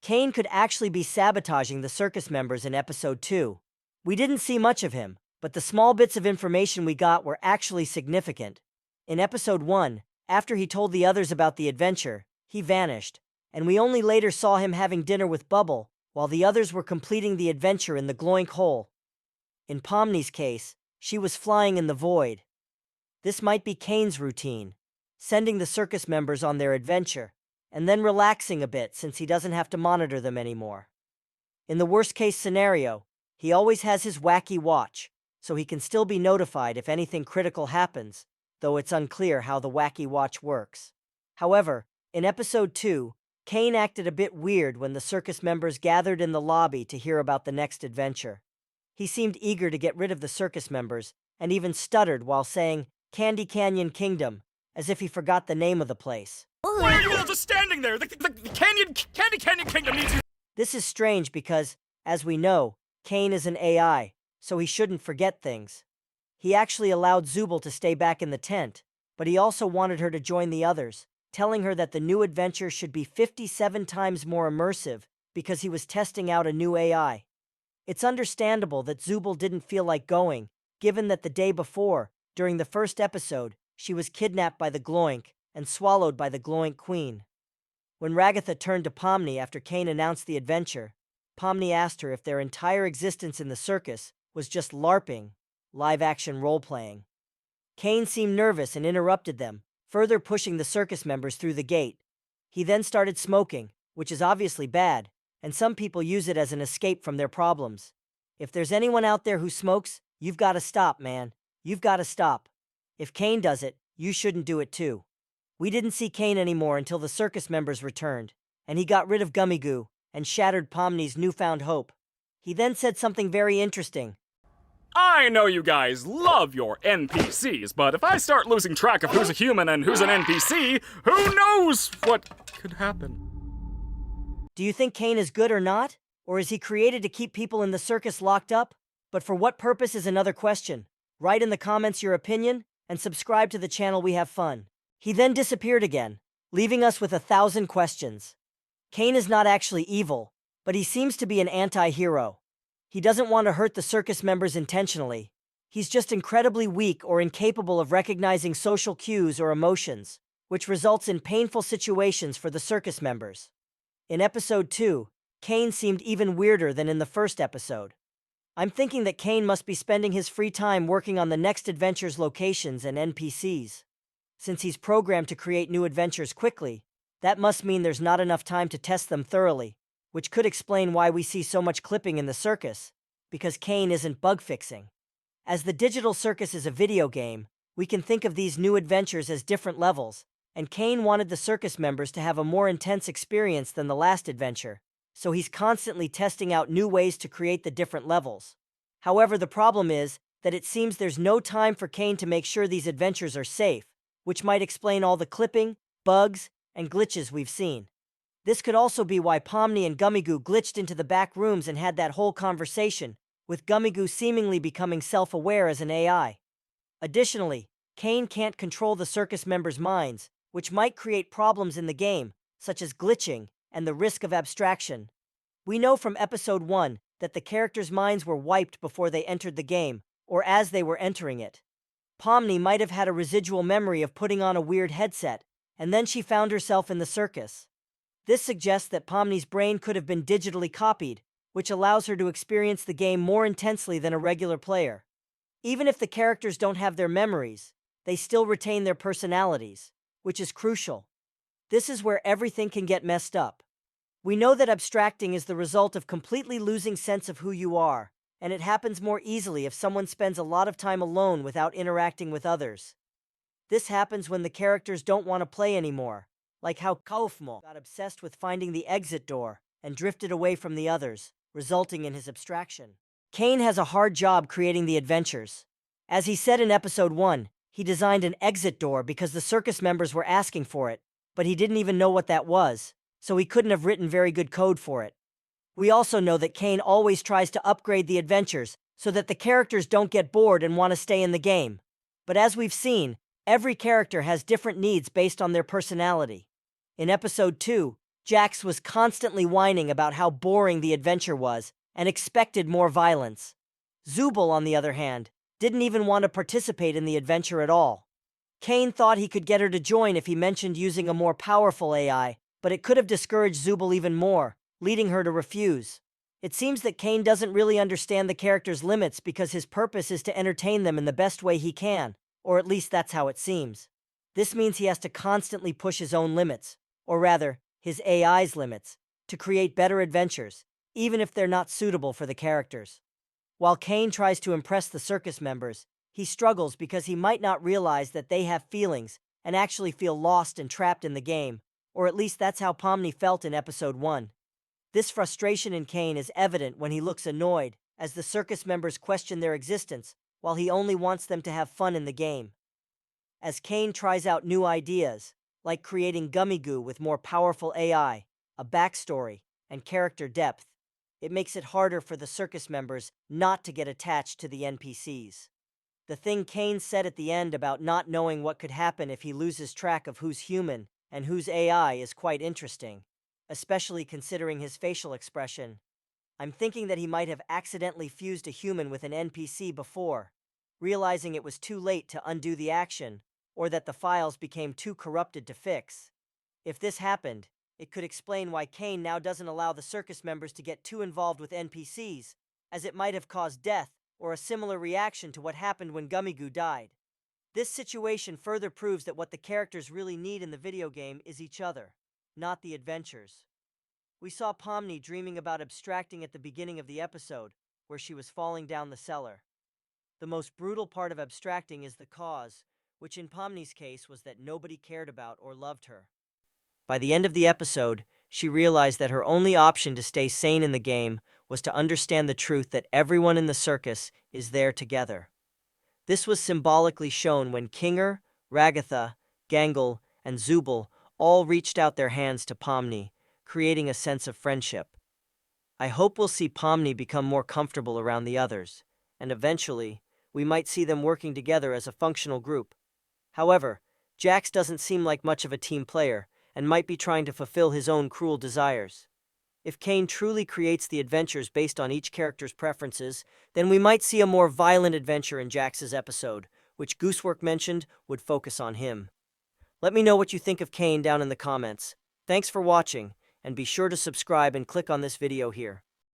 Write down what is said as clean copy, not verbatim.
Caine could actually be sabotaging the circus members in episode 2. We didn't see much of him, but the small bits of information we got were actually significant. In episode 1, after he told the others about the adventure, he vanished, and we only later saw him having dinner with Bubble, while the others were completing the adventure in the glowing hole. In Pomni's case, she was flying in the void. This might be Caine's routine, sending the circus members on their adventure, and then relaxing a bit since he doesn't have to monitor them anymore. In the worst-case scenario, he always has his wacky watch, so he can still be notified if anything critical happens, though it's unclear how the wacky watch works. However, in episode 2, Caine acted a bit weird when the circus members gathered in the lobby to hear about the next adventure. He seemed eager to get rid of the circus members, and even stuttered while saying, "Candy Canyon Kingdom," as if he forgot the name of the place. Why are you all just standing there? The Candy Canyon Kingdom needs you. This is strange because, as we know, Caine is an AI, so he shouldn't forget things. He actually allowed Zooble to stay back in the tent, but he also wanted her to join the others, telling her that the new adventure should be 57 times more immersive because he was testing out a new AI. It's understandable that Zooble didn't feel like going, given that the day before, during the first episode, she was kidnapped by the Gloink and swallowed by the Gloink Queen. When Ragatha turned to Pomni after Caine announced the adventure, Pomni asked her if their entire existence in the circus was just LARPing, live-action role-playing. Caine seemed nervous and interrupted them, further pushing the circus members through the gate. He then started smoking, which is obviously bad, and some people use it as an escape from their problems. If there's anyone out there who smokes, you've got to stop, man. You've got to stop. If Caine does it, you shouldn't do it too. We didn't see Caine anymore until the circus members returned, and he got rid of Gummy Goo and shattered Pomni's newfound hope. He then said something very interesting. I know you guys love your NPCs, but if I start losing track of who's a human and who's an NPC, who knows what could happen? Do you think Caine is good or not? Or is he created to keep people in the circus locked up? But for what purpose is another question. Write in the comments your opinion, and subscribe to the channel. We have fun. He then disappeared again, leaving us with 1,000 questions. Caine is not actually evil, but he seems to be an anti-hero. He doesn't want to hurt the circus members intentionally. He's just incredibly weak or incapable of recognizing social cues or emotions, which results in painful situations for the circus members. In episode 2, Caine seemed even weirder than in the first episode. I'm thinking that Caine must be spending his free time working on the next adventure's locations and NPCs. Since he's programmed to create new adventures quickly, that must mean there's not enough time to test them thoroughly, which could explain why we see so much clipping in the circus, because Caine isn't bug fixing. As the Digital Circus is a video game, we can think of these new adventures as different levels, and Caine wanted the circus members to have a more intense experience than the last adventure, so he's constantly testing out new ways to create the different levels. However, the problem is that it seems there's no time for Caine to make sure these adventures are safe, which might explain all the clipping, bugs, and glitches we've seen. This could also be why Pomni and Gummy Goo glitched into the back rooms and had that whole conversation, with Gummy Goo seemingly becoming self-aware as an AI. Additionally, Caine can't control the circus members' minds, which might create problems in the game, such as glitching and the risk of abstraction. We know from episode 1 that the characters' minds were wiped before they entered the game, or as they were entering it. Pomni might have had a residual memory of putting on a weird headset, and then she found herself in the circus. This suggests that Pomni's brain could have been digitally copied, which allows her to experience the game more intensely than a regular player. Even if the characters don't have their memories, they still retain their personalities, which is crucial. This is where everything can get messed up. We know that abstracting is the result of completely losing sense of who you are, and it happens more easily if someone spends a lot of time alone without interacting with others. This happens when the characters don't want to play anymore, like how Kaufmo got obsessed with finding the exit door and drifted away from the others, resulting in his abstraction. Caine has a hard job creating the adventures. As he said in episode 1, he designed an exit door because the circus members were asking for it, but he didn't even know what that was, so he couldn't have written very good code for it. We also know that Caine always tries to upgrade the adventures so that the characters don't get bored and want to stay in the game. But as we've seen, every character has different needs based on their personality. In episode 2, Jax was constantly whining about how boring the adventure was and expected more violence. Zubul, on the other hand, didn't even want to participate in the adventure at all. Caine thought he could get her to join if he mentioned using a more powerful AI, but it could have discouraged Zubul even more, leading her to refuse. It seems that Caine doesn't really understand the characters' limits because his purpose is to entertain them in the best way he can, or at least that's how it seems. This means he has to constantly push his own limits, or rather, his AI's limits, to create better adventures, even if they're not suitable for the characters. While Caine tries to impress the circus members, he struggles because he might not realize that they have feelings and actually feel lost and trapped in the game, or at least that's how Pomni felt in episode 1. This frustration in Caine is evident when he looks annoyed as the circus members question their existence, while he only wants them to have fun in the game. As Caine tries out new ideas, like creating gummy goo with more powerful AI, a backstory, and character depth, it makes it harder for the circus members not to get attached to the NPCs. The thing Caine said at the end about not knowing what could happen if he loses track of who's human and who's AI is quite interesting, especially considering his facial expression. I'm thinking that he might have accidentally fused a human with an NPC before, realizing it was too late to undo the action, or that the files became too corrupted to fix. If this happened, it could explain why Caine now doesn't allow the circus members to get too involved with NPCs, as it might have caused death or a similar reaction to what happened when Gummigoo died. This situation further proves that what the characters really need in the video game is each other, not the adventures. We saw Pomni dreaming about abstracting at the beginning of the episode, where she was falling down the cellar. The most brutal part of abstracting is the cause, which in Pomni's case was that nobody cared about or loved her. By the end of the episode, she realized that her only option to stay sane in the game was to understand the truth that everyone in the circus is there together. This was symbolically shown when Kinger, Ragatha, Gangle, and Zubul all reached out their hands to Pomni, creating a sense of friendship. I hope we'll see Pomni become more comfortable around the others, and eventually, we might see them working together as a functional group. However, Jax doesn't seem like much of a team player, and might be trying to fulfill his own cruel desires. If Caine truly creates the adventures based on each character's preferences, then we might see a more violent adventure in Jax's episode, which Gooseworx mentioned would focus on him. Let me know what you think of Caine down in the comments. Thanks for watching, and be sure to subscribe and click on this video here.